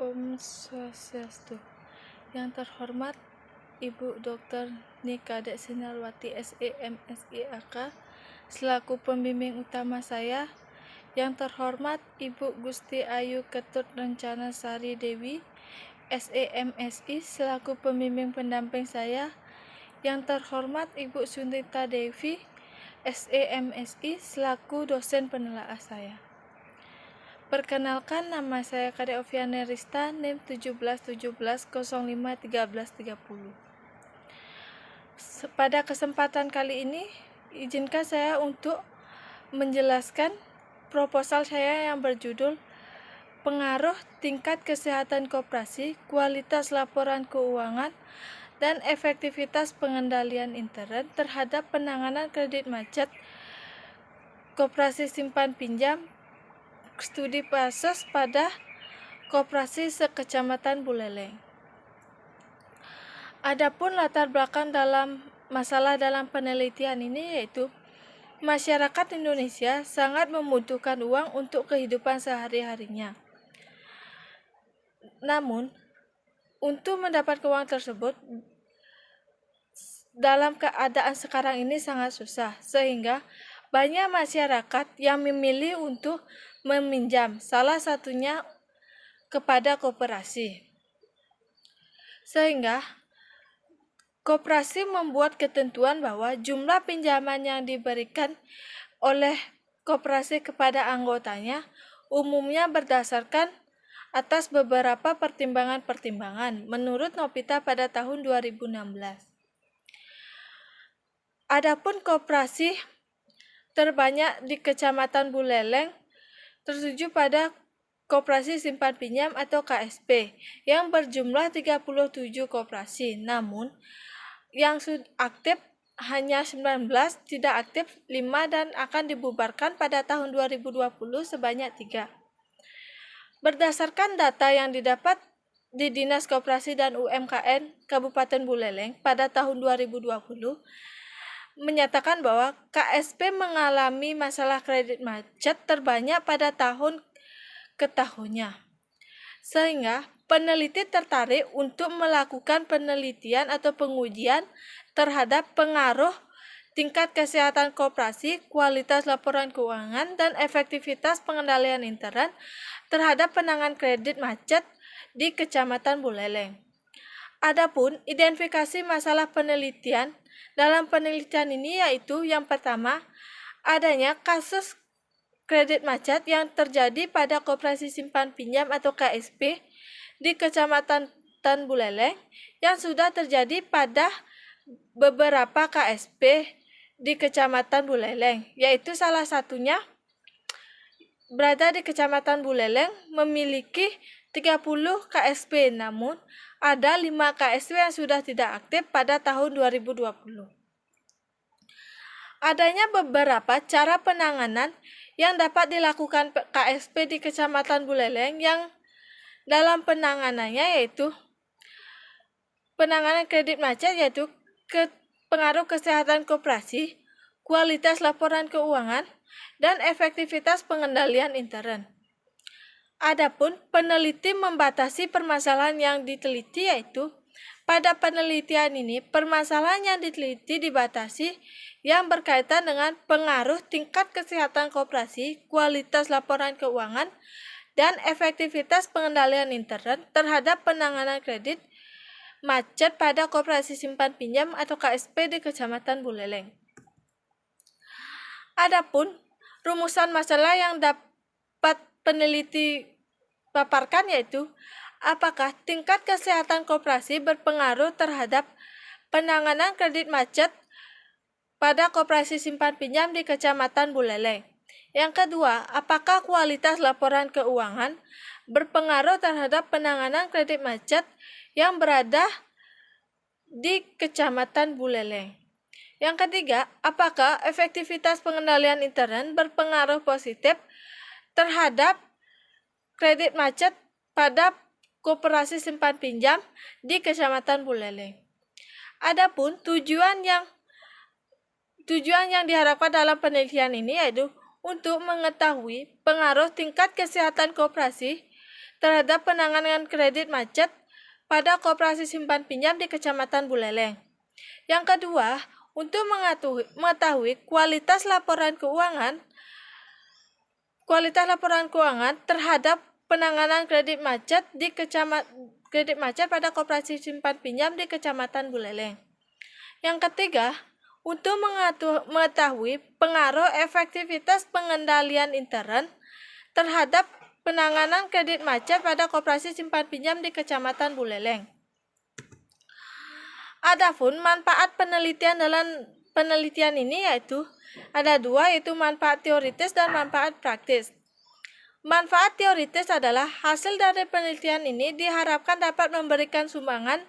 Om Swastiastu. Yang terhormat Ibu Dr. Nika Dek Sinarwati SEMSIAK selaku pembimbing utama saya. Yang terhormat Ibu Gusti Ayu Ketut Rencana Sari Dewi SEMSI selaku pembimbing pendamping saya. Yang terhormat Ibu Sunita Devi SEMSI selaku dosen penelaah saya. Perkenalkan, nama saya Kadek Oviana Rista, NIM 1717051330. Pada kesempatan kali ini, izinkan saya untuk menjelaskan proposal saya yang berjudul Pengaruh Tingkat Kesehatan Koperasi, Kualitas Laporan Keuangan, dan Efektivitas Pengendalian Intern terhadap penanganan kredit macet Koperasi Simpan Pinjam Studi Pasos pada Koperasi sekecamatan Buleleng. Adapun latar belakang dalam masalah dalam penelitian ini yaitu masyarakat Indonesia sangat membutuhkan uang untuk kehidupan sehari-harinya. Namun, untuk mendapat uang tersebut dalam keadaan sekarang ini sangat susah, sehingga banyak masyarakat yang memilih untuk meminjam, salah satunya kepada koperasi. Sehingga koperasi membuat ketentuan bahwa jumlah pinjaman yang diberikan oleh koperasi kepada anggotanya umumnya berdasarkan atas beberapa pertimbangan-pertimbangan menurut Nopita pada tahun 2016. Adapun koperasi terbanyak di Kecamatan Buleleng tertuju pada Koperasi Simpan Pinjam atau KSP yang berjumlah 37 koperasi. Namun yang aktif hanya 19, tidak aktif 5 dan akan dibubarkan pada tahun 2020 sebanyak 3. Berdasarkan data yang didapat di Dinas Koperasi dan UMKM Kabupaten Buleleng pada tahun 2020 menyatakan bahwa KSP mengalami masalah kredit macet terbanyak pada tahun ke tahunnya. Sehingga peneliti tertarik untuk melakukan penelitian atau pengujian terhadap pengaruh tingkat kesehatan koperasi, kualitas laporan keuangan, dan efektivitas pengendalian intern terhadap penanganan kredit macet di Kecamatan Buleleng. Adapun identifikasi masalah penelitian dalam penelitian ini yaitu yang pertama, adanya kasus kredit macet yang terjadi pada Koperasi Simpan Pinjam atau KSP di Kecamatan Buleleng yang sudah terjadi pada beberapa KSP di Kecamatan Buleleng, yaitu salah satunya berada di Kecamatan Buleleng memiliki 30 KSP, namun ada 5 KSP yang sudah tidak aktif pada tahun 2020. Adanya beberapa cara penanganan yang dapat dilakukan KSP di Kecamatan Buleleng yang dalam penanganannya yaitu penanganan kredit macet yaitu pengaruh kesehatan koperasi, kualitas laporan keuangan, dan efektivitas pengendalian intern. Adapun peneliti membatasi permasalahan yang diteliti yaitu pada penelitian ini permasalahan yang diteliti dibatasi yang berkaitan dengan pengaruh tingkat kesehatan koperasi, kualitas laporan keuangan, dan efektivitas pengendalian intern terhadap penanganan kredit macet pada Koperasi Simpan Pinjam atau KSP di Kecamatan Buleleng. Adapun rumusan masalah yang dapat peneliti paparkan yaitu apakah tingkat kesehatan koperasi berpengaruh terhadap penanganan kredit macet pada Koperasi Simpan Pinjam di Kecamatan Buleleng. Yang kedua, apakah kualitas laporan keuangan berpengaruh terhadap penanganan kredit macet yang berada di Kecamatan Buleleng. Yang ketiga, apakah efektivitas pengendalian intern berpengaruh positif terhadap kredit macet pada Koperasi Simpan Pinjam di Kecamatan Buleleng. Adapun tujuan yang diharapkan dalam penelitian ini yaitu untuk mengetahui pengaruh tingkat kesehatan koperasi terhadap penanganan kredit macet pada koperasi simpan pinjam di Kecamatan Buleleng. Yang kedua, untuk mengetahui kualitas laporan keuangan terhadap penanganan kredit macet pada koperasi simpan pinjam di Kecamatan Buleleng. Yang ketiga, untuk mengetahui pengaruh efektivitas pengendalian intern terhadap penanganan kredit macet pada koperasi simpan pinjam di Kecamatan Buleleng. Adapun manfaat penelitian dalam penelitian ini yaitu ada dua, yaitu manfaat teoritis dan manfaat praktis. Manfaat teoritis adalah hasil dari penelitian ini diharapkan dapat memberikan sumbangan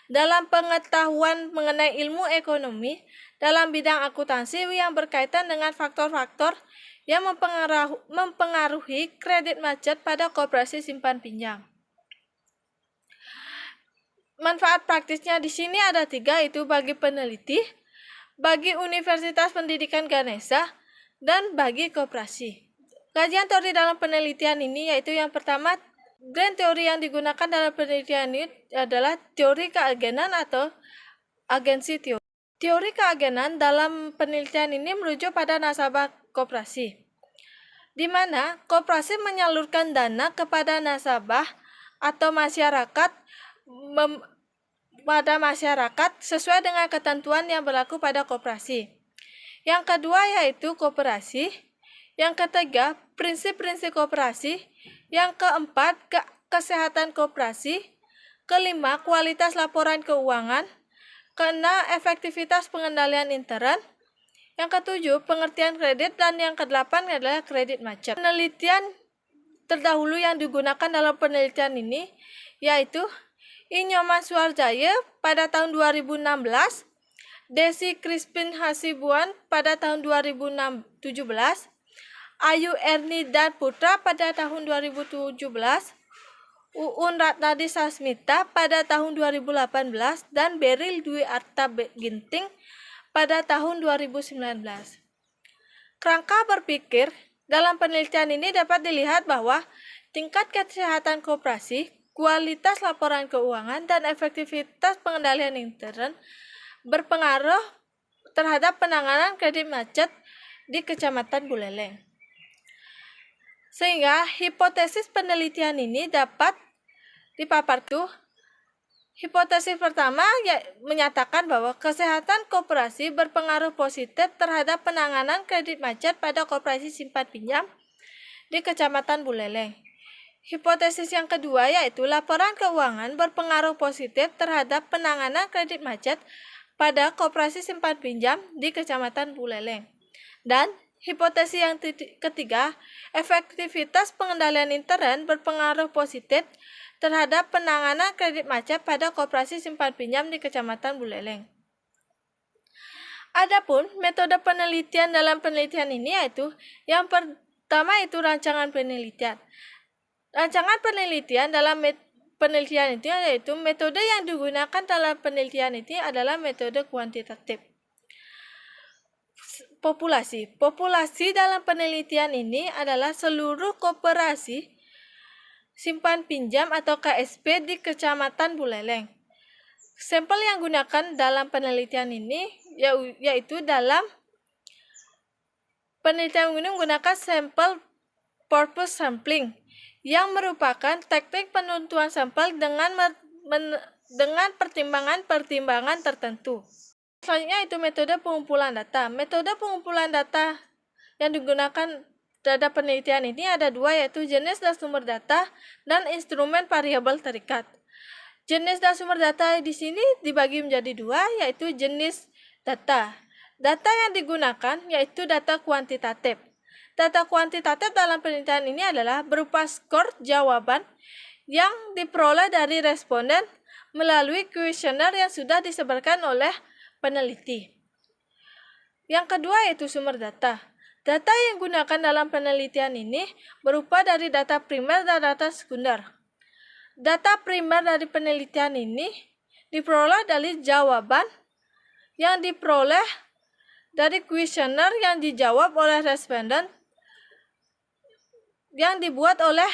dalam pengetahuan mengenai ilmu ekonomi dalam bidang akuntansi yang berkaitan dengan faktor-faktor yang mempengaruhi kredit macet pada koperasi simpan pinjam. Manfaat praktisnya di sini ada 3, yaitu bagi peneliti, bagi Universitas Pendidikan Ganesha, dan bagi koperasi. Kajian teori dalam penelitian ini yaitu yang pertama, grand teori yang digunakan dalam penelitian ini adalah teori keagenan atau agensi teori. Teori keagenan dalam penelitian ini merujuk pada nasabah koperasi, di mana koperasi menyalurkan dana kepada nasabah atau masyarakat sesuai dengan ketentuan yang berlaku pada koperasi. Yang kedua yaitu koperasi. Yang ketiga, prinsip-prinsip koperasi. Yang keempat, kesehatan koperasi. Kelima, kualitas laporan keuangan. Keenam, efektivitas pengendalian intern. Yang ketujuh, pengertian kredit. Dan yang kedelapan adalah kredit macet. Penelitian terdahulu yang digunakan dalam penelitian ini yaitu Inyoman Suarjaya pada tahun 2016, Desi Crispin Hasibuan pada tahun 2017, Ayu Erni dan Putra pada tahun 2017, Uun Ratnadi Sasmita pada tahun 2018, dan Beril Dwi Arta Ginting pada tahun 2019. Kerangka berpikir dalam penelitian ini dapat dilihat bahwa tingkat kesehatan koperasi, kualitas laporan keuangan, dan efektivitas pengendalian intern berpengaruh terhadap penanganan kredit macet di Kecamatan Buleleng. Sehingga hipotesis penelitian ini dapat dipaparkan. Hipotesis pertama menyatakan bahwa kesehatan koperasi berpengaruh positif terhadap penanganan kredit macet pada koperasi simpan pinjam di Kecamatan Buleleng. Hipotesis yang kedua yaitu laporan keuangan berpengaruh positif terhadap penanganan kredit macet pada koperasi simpan pinjam di Kecamatan Buleleng. Dan hipotesis yang ketiga, efektivitas pengendalian intern berpengaruh positif terhadap penanganan kredit macet pada koperasi simpan pinjam di Kecamatan Buleleng. Adapun metode penelitian dalam penelitian ini yaitu yang pertama itu rancangan penelitian. Rancangan penelitian dalam penelitian itu yaitu metode yang digunakan dalam penelitian ini adalah metode kuantitatif. Populasi dalam penelitian ini adalah seluruh koperasi simpan pinjam atau KSP di Kecamatan Buleleng. Sampel yang digunakan dalam penelitian ini yaitu dalam penelitian ini menggunakan sampel purpose sampling yang merupakan teknik penentuan sampel dengan pertimbangan-pertimbangan tertentu. Selanjutnya itu metode pengumpulan data. Metode pengumpulan data yang digunakan pada penelitian ini ada dua, yaitu jenis dan sumber data dan instrumen variabel terikat. Jenis dan sumber data di sini dibagi menjadi dua, yaitu jenis data. Data yang digunakan yaitu data kuantitatif. Data kuantitatif dalam penelitian ini adalah berupa skor jawaban yang diperoleh dari responden melalui kuesioner yang sudah disebarkan oleh peneliti. Yang kedua yaitu sumber data. Data yang digunakan dalam penelitian ini berupa dari data primer dan data sekunder. Data primer dari penelitian ini diperoleh dari jawaban yang diperoleh dari kuesioner yang dijawab oleh responden yang dibuat oleh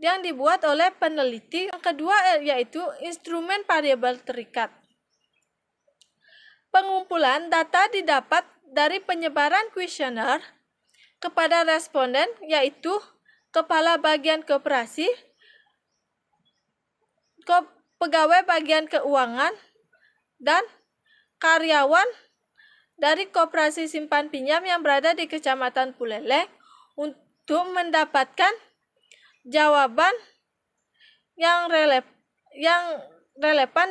yang dibuat oleh peneliti. Yang kedua yaitu instrumen variabel terikat. Pengumpulan data didapat dari penyebaran kuesioner kepada responden, yaitu kepala bagian koperasi, pegawai bagian keuangan, dan karyawan dari koperasi simpan pinjam yang berada di Kecamatan Buleleng untuk mendapatkan jawaban yang relevan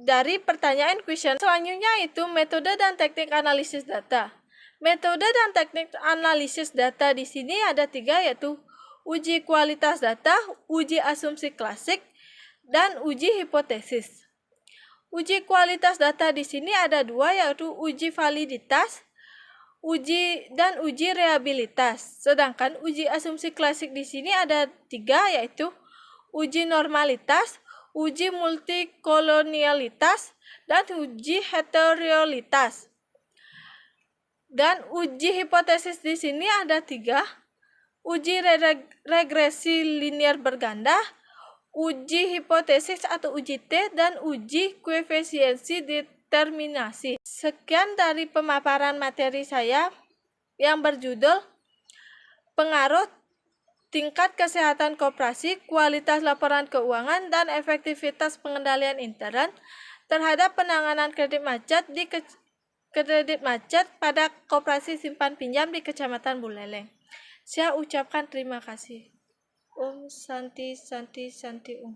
dari pertanyaan kuesioner. Selanjutnya itu metode dan teknik analisis data. Metode dan teknik analisis data di sini ada 3, yaitu uji kualitas data, uji asumsi klasik, dan uji hipotesis. Uji kualitas data di sini ada 2, yaitu uji validitas, uji reliabilitas. Sedangkan uji asumsi klasik di sini ada 3, yaitu uji normalitas, uji multikolonialitas, dan uji heterogenitas. Dan uji hipotesis di sini ada 3, uji regresi linear berganda, uji hipotesis atau uji T, dan uji koefisiensi determinasi. Sekian dari pemaparan materi saya yang berjudul pengaruh tingkat kesehatan koperasi, kualitas laporan keuangan, dan efektivitas pengendalian intern terhadap penanganan kredit macet pada koperasi simpan pinjam di Kecamatan Buleleng. Saya ucapkan terima kasih. Om Santi Santi Santi Om.